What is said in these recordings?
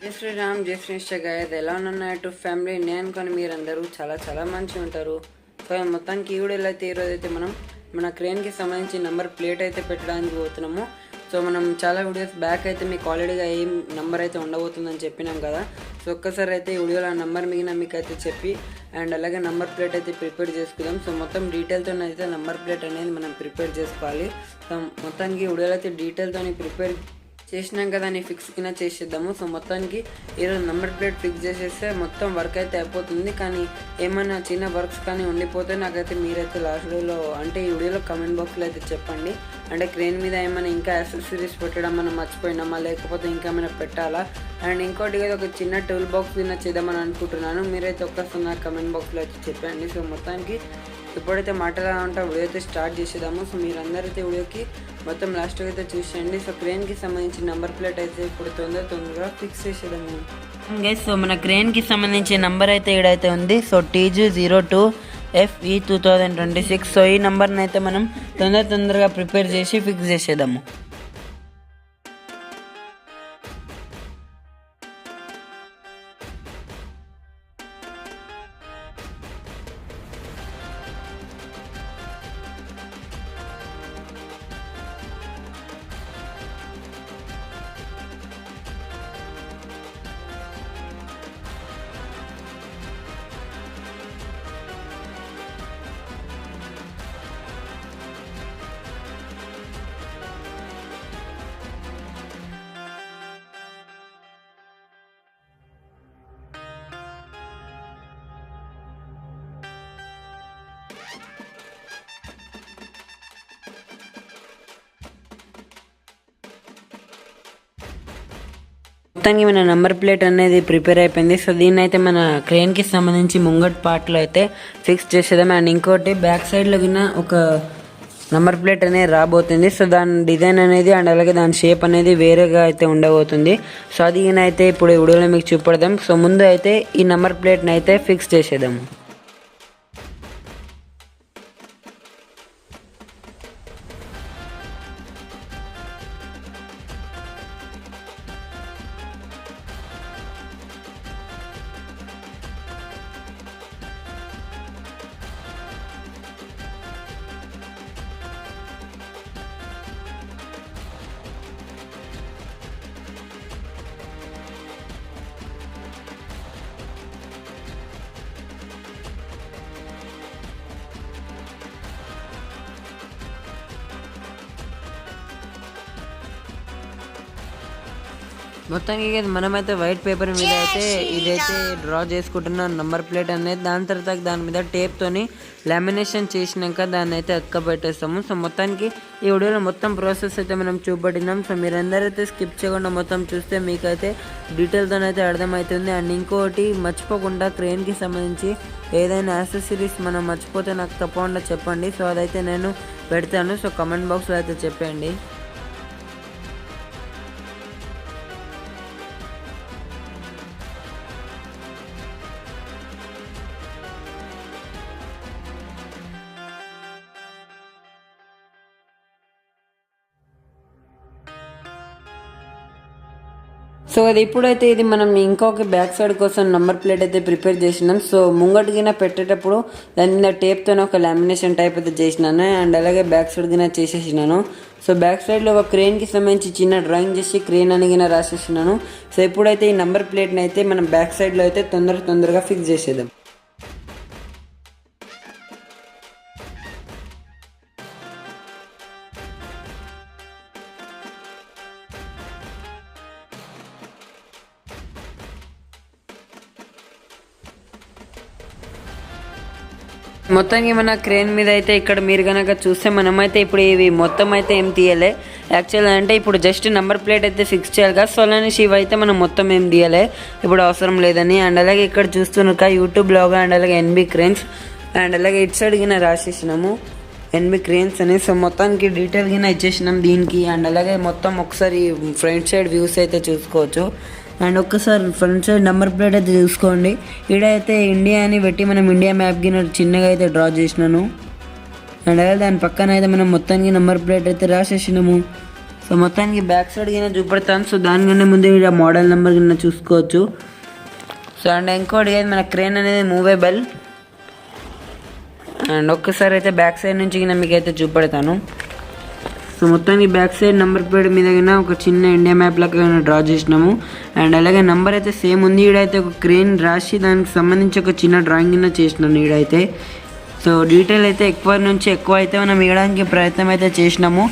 జై శ్రీరామ్, జై శ్రీ గాయస్. ఎలా ఉన్నట్టు ఫ్యామిలీ నేను కానీ మీరందరూ చాలా చాలా మంచిగా ఉంటారు. సో మొత్తానికి ఈ వీడియోలో అయితే ఈరోజు అయితే మనం మన క్రేన్కి సంబంధించి నెంబర్ ప్లేట్ అయితే పెట్టడానికి పోతున్నాము. సో మనం చాలా వీడియోస్ బ్యాక్ అయితే మీకు ఆల్రెడీగా ఏం నెంబర్ అయితే ఉండబోతుందని చెప్పినాం కదా. సో ఒక్కసారి అయితే ఈ వీడియోలో ఆ నెంబర్ మిగిలిన మీకు అయితే చెప్పి అండ్ అలాగే నెంబర్ ప్లేట్ అయితే ప్రిపేర్ చేసుకుందాం. సో మొత్తం డీటెయిల్తో అయితే నెంబర్ ప్లేట్ అనేది మనం ప్రిపేర్ చేసుకోవాలి. సో మొత్తానికి ఈ వీడియోలో అయితే డీటెయిల్తో ప్రిపేర్ చేసినాక దాన్ని ఫిక్స్ కింద చేసేద్దాము. సో మొత్తానికి ఈరోజు నెంబర్ ప్లేట్ ఫిక్స్ చేసేస్తే మొత్తం వర్క్ అయితే అయిపోతుంది. కానీ ఏమైనా చిన్న వర్క్స్ కానీ ఉండిపోతే నాకైతే మీరైతే లాస్ట్ వీడియోలో అంటే ఈ వీడియోలో కమెంట్ బాక్స్లో అయితే చెప్పండి. అంటే క్రేన్ మీద ఏమైనా ఇంకా యాక్సెసరీస్ పెట్టడం మనం మర్చిపోయినామా, లేకపోతే ఇంకా ఏమైనా పెట్టాలా, అండ్ ఇంకోటి ఒక చిన్న టూల్ బాక్స్ కింద చేద్దామని అనుకుంటున్నాను. మీరైతే ఒక్కసారి నా కమెంట్ బాక్స్లో అయితే చెప్పండి. సో మొత్తానికి ఇప్పుడైతే మాట్లాడాలంటే వీడియో అయితే స్టార్ట్ చేసేద్దాము. సో మీరందరైతే వీడియోకి మొత్తం లాస్ట్గా అయితే చూసేయండి. సో క్రేన్కి సంబంధించిన నెంబర్ ప్లేట్ అయితే ఇప్పుడు తొందరగా ఫిక్స్ చేసేద్దాము గైస్. సో మన క్రేన్కి సంబంధించిన నెంబర్ అయితే ఇక్కడైతే ఉంది. So TG02FE 2026. సో ఈ నెంబర్ని అయితే మనం తొందరగా ప్రిపేర్ చేసి ఫిక్స్ చేసేద్దాము. మొత్తానికి మన నెంబర్ ప్లేట్ అనేది ప్రిపేర్ అయిపోయింది. సో దీన్ని అయితే మన క్రేన్కి సంబంధించి ముంగట్ పార్ట్లో అయితే ఫిక్స్ చేసేదాం. అండ్ ఇంకోటి బ్యాక్ సైడ్లో కింద ఒక నెంబర్ ప్లేట్ అనేది రాబోతుంది. సో దాని డిజైన్ అనేది అండ్ అలాగే దాని షేప్ అనేది వేరేగా అయితే ఉండబోతుంది. సో అది అయితే ఇప్పుడు ఈ వీడియోలో మీకు చూపెడదాం. సో ముందు అయితే ఈ నెంబర్ ప్లేట్ని అయితే ఫిక్స్ చేసేద్దాము. మొత్తానికి మనమైతే వైట్ పేపర్ మీద అయితే ఇదైతే డ్రా చేసుకుంటున్న నెంబర్ ప్లేట్ అనేది. దాని తర్వాత దాని మీద టేప్తోని లామినేషన్ చేసినాక దాన్ని అయితే పెట్టేస్తాము. సో మొత్తానికి ఈ వీడియోలో మొత్తం ప్రాసెస్ అయితే మనం చూపెట్టినాం. సో మీరందరైతే స్కిప్ చేయకుండా మొత్తం చూస్తే మీకైతే డీటెయిల్తో అయితే అర్థమవుతుంది. అండ్ ఇంకోటి మర్చిపోకుండా క్రేన్కి సంబంధించి ఏదైనా యాక్సెసరీస్ మనం మర్చిపోతే నాకు తప్పకుండా చెప్పండి. సో అదైతే నేను పెడతాను. సో కమెంట్ బాక్స్లో అయితే చెప్పండి. సో అది ఇప్పుడైతే ఇది మనం ఇంకొక బ్యాక్ సైడ్ కోసం నెంబర్ ప్లేట్ అయితే ప్రిపేర్ చేసినాం. సో ముంగటిగిన పెట్టేటప్పుడు దాని మీద టేప్తోనే ఒక లామినేషన్ టైప్ అయితే చేసినాను. అండ్ అలాగే బ్యాక్ సైడ్ గిన చేసేసినాను. సో బ్యాక్ సైడ్లో ఒక క్రేన్కి సంబంధించి చిన్న డ్రాయింగ్ చేసి క్రేన్ అని గిన రాసేసినాను. సో ఇప్పుడైతే ఈ నెంబర్ ప్లేట్ని అయితే మనం బ్యాక్ సైడ్లో అయితే తొందరగా ఫిక్స్ చేసేద్దాం. మొత్తానికి మన క్రేన్ మీద అయితే ఇక్కడ మీరు కనుక చూస్తే మనమైతే ఇప్పుడు ఇవి మొత్తం అయితే ఏం తీయలే. యాక్చువల్గా అంటే ఇప్పుడు జస్ట్ నెంబర్ ప్లేట్ అయితే ఫిక్స్ చేయాలి కదా. సో అలానే ఇవి అయితే మనం మొత్తం ఏం తీయలే, ఇప్పుడు అవసరం లేదని. అండ్ అలాగే ఇక్కడ చూస్తున్నాక యూట్యూబ్ లోగా అండ్ అలాగే NB క్రేన్స్ అండ్ అలాగే ఇటు సైడ్ గిన రాసేసినాము NB క్రేన్స్ అని. సో మొత్తానికి డీటెయిల్ గిన ఇచ్చేసినాం దీనికి. అండ్ అలాగే మొత్తం ఒకసారి ఫ్రంట్ సైడ్ వ్యూస్ అయితే చూసుకోవచ్చు. అండ్ ఒక్కసారి ఫ్రంట్ సైడ్ నెంబర్ ప్లేట్ అయితే చూసుకోండి. ఈడైతే ఇండియా అని పెట్టి మనం ఇండియా మ్యాప్ గిన చిన్నగా అయితే డ్రా చేసినాను. అండ్ అలాగే దాని పక్కన అయితే మనం మొత్తానికి నెంబర్ ప్లేట్ అయితే రాసేసినాము. సో సో మొత్తానికి బ్యాక్ సైడ్ కింద చూపెడతాను. సో దానికన్నా ముందే మీరు ఆ మోడల్ నెంబర్ కింద చూసుకోవచ్చు. సో అండ్ ఇంకోటి మన క్రేన్ అనేది మూవేబుల్. అండ్ ఒక్కసారి అయితే బ్యాక్ సైడ్ నుంచి కింద మీకు అయితే చూపెడతాను. సో మొత్తానికి బ్యాక్ సైడ్ నెంబర్ ప్లేట్ మీద కింద ఒక చిన్న ఇండియా మ్యాప్ లాగా డ్రా చేసినాము. అండ్ అలాగే నెంబర్ అయితే సేమ్ ఉంది. ఈడైతే ఒక క్రేన్ రాసి దానికి సంబంధించి ఒక చిన్న డ్రాయింగ్ కింద చేసినాను ఈడైతే. సో డీటెయిల్ అయితే ఎక్కువ నుంచి ఎక్కువ అయితే మనం ఇవ్వడానికి ప్రయత్నం అయితే చేసినాము.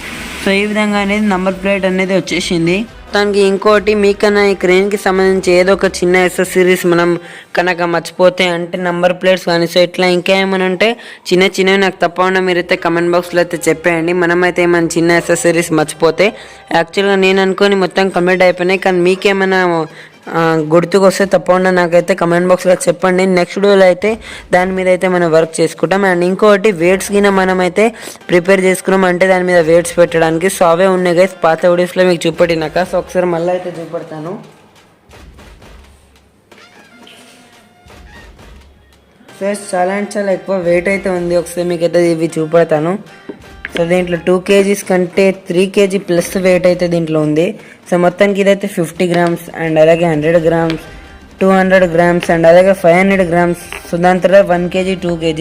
సో ఈ విధంగా అనేది నెంబర్ ప్లేట్ అనేది వచ్చేసింది. దానికి ఇంకోటి మీకన్నా ఈ క్రేన్కి సంబంధించి ఏదో ఒక చిన్న ఎక్సెసరీస్ మనం కనుక మర్చిపోతే అంటే నెంబర్ ప్లేట్స్ కానీ సో ఇట్లా ఇంకా ఏమైనా ఉంటే చిన్నవి నాకు తప్పకుండా మీరైతే కమెంట్ బాక్స్లో అయితే చెప్పేయండి. మనమైతే ఏమైనా చిన్న ఎక్సెసరీస్ మర్చిపోతే యాక్చువల్గా నేను అనుకొని మొత్తం కంప్లీట్ అయిపోయినాయి, కానీ మీకేమైనా గుర్తుకు వస్తే తప్పకుండా నాకైతే కమెంట్ బాక్స్లో చెప్పండి. నెక్స్ట్ వీడియోలో అయితే దాని మీద అయితే మనం వర్క్ చేసుకుంటాం. అండ్ ఇంకోటి వెయిట్స్ కింద మనం అయితే ప్రిపేర్ చేసుకున్నాం అంటే దాని మీద వెయిట్స్ పెట్టడానికి. సో అవే ఉన్నాయి గైస్ పాత వీడియోస్లో మీకు చూపెట్టినాక. సో ఒకసారి మళ్ళీ అయితే చూపెడతాను. సో చాలా అంటే చాలా ఎక్కువ వెయిట్ అయితే ఉంది. ఒకసారి మీకు అయితే ఇవి చూపెడతాను. సో దీంట్లో 2 kgs కంటే 3 kg ప్లస్ వెయిట్ అయితే దీంట్లో ఉంది. సో మొత్తానికి ఇదైతే 50 grams అండ్ అలాగే 100 grams 200 grams అండ్ అలాగే 500 grams. సో దాని తర్వాత 1 kg 2 kg.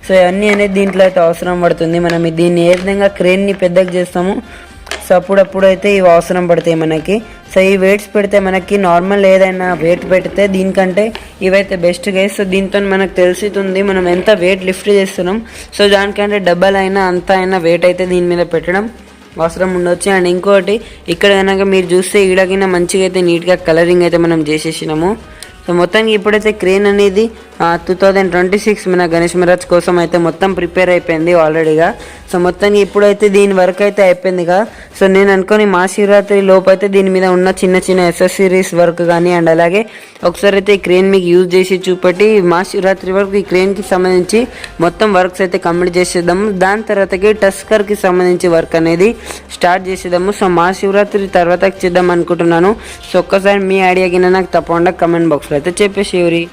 సో ఇవన్నీ అనేది దీంట్లో అయితే అవసరం పడుతుంది. మనం దీన్ని ఏ విధంగా క్రేన్ని పెద్దగా చేస్తాము సో అప్పుడప్పుడు అయితే ఇవి అవసరం పడతాయి మనకి. సో ఈ వెయిట్స్ పెడితే మనకి నార్మల్ ఏదైనా వెయిట్ పెడితే దీనికంటే ఇవైతే బెస్ట్ గైస్. సో దీంతో మనకు తెలుస్తుంది మనం ఎంత వెయిట్ లిఫ్ట్ చేస్తున్నాం. సో దానికంటే డబల్ అయినా అంత అయినా వెయిట్ అయితే దీని మీద పెట్టడం అవసరం ఉండొచ్చు. అండ్ ఇంకోటి ఇక్కడ కనుక మీరు చూస్తే ఈడకినా మంచిగా అయితే నీట్గా కలరింగ్ అయితే మనం చేసేసినాము. సో మొత్తానికి ఇప్పుడైతే క్రేన్ అనేది 2026 మన గణేష్ మహారాజ్ కోసం అయితే మొత్తం ప్రిపేర్ అయిపోయింది ఆల్రెడీగా. సో మొత్తానికి ఇప్పుడైతే దీని వర్క్ అయితే అయిపోయిందిగా. సో నేను అనుకోని మహాశివరాత్రి లోపు అయితే దీని మీద ఉన్న చిన్న చిన్న ఎక్సెసరీస్ వర్క్ కానీ అండ్ అలాగే ఒకసారి అయితే ఈ క్రేన్ మీకు యూజ్ చేసి చూపెట్టి మహాశివరాత్రి వరకు ఈ క్రేన్కి సంబంధించి మొత్తం వర్క్స్ అయితే కంప్లీట్ చేసేద్దాము. దాని తర్వాతకి టస్కర్కి సంబంధించి వర్క్ అనేది స్టార్ట్ చేసేద్దాము. సో మహాశివరాత్రి తర్వాత చేద్దాం అనుకుంటున్నాను. సో ఒక్కసారి మీ ఐడియా కింద నాకు తప్పకుండా కమెంట్ బాక్స్లో అయితే చెప్పేసి ఎవరి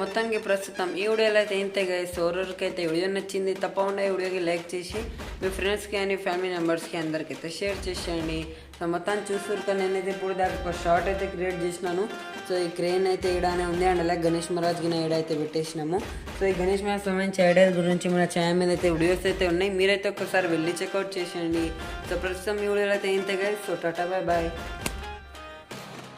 మొత్తానికి ప్రస్తుతం ఈ వీడియోలో అయితే ఇంతే గైస్. ఎవరికి అయితే వీడియో నచ్చింది తప్పకుండా ఈ వీడియోకి లైక్ చేసి మీ ఫ్రెండ్స్కి కానీ ఫ్యామిలీ మెంబర్స్కి అందరికైతే షేర్ చేసేయండి. సో మొత్తాన్ని చూసుకుని నేనైతే ఇప్పుడు దాకా ఒక షార్ట్ అయితే క్రియేట్ చేసినాను. సో ఈ క్రేన్ అయితే ఈడానే ఉంది అండ్ అలాగే గణేష్ మహారాజ్కి ఈడ అయితే పెట్టేసినాము. సో ఈ గణేష్ మహారాజ్ సంబంధించి ఐడియాస్ గురించి మన ఛానల్ మీద అయితే వీడియోస్ అయితే ఉన్నాయి. మీరైతే ఒక్కసారి వెళ్ళి చెక్అవుట్ చేసేయండి. సో ప్రస్తుతం ఈ వీడియోలో అయితే ఇంతే guys. So tata bye bye.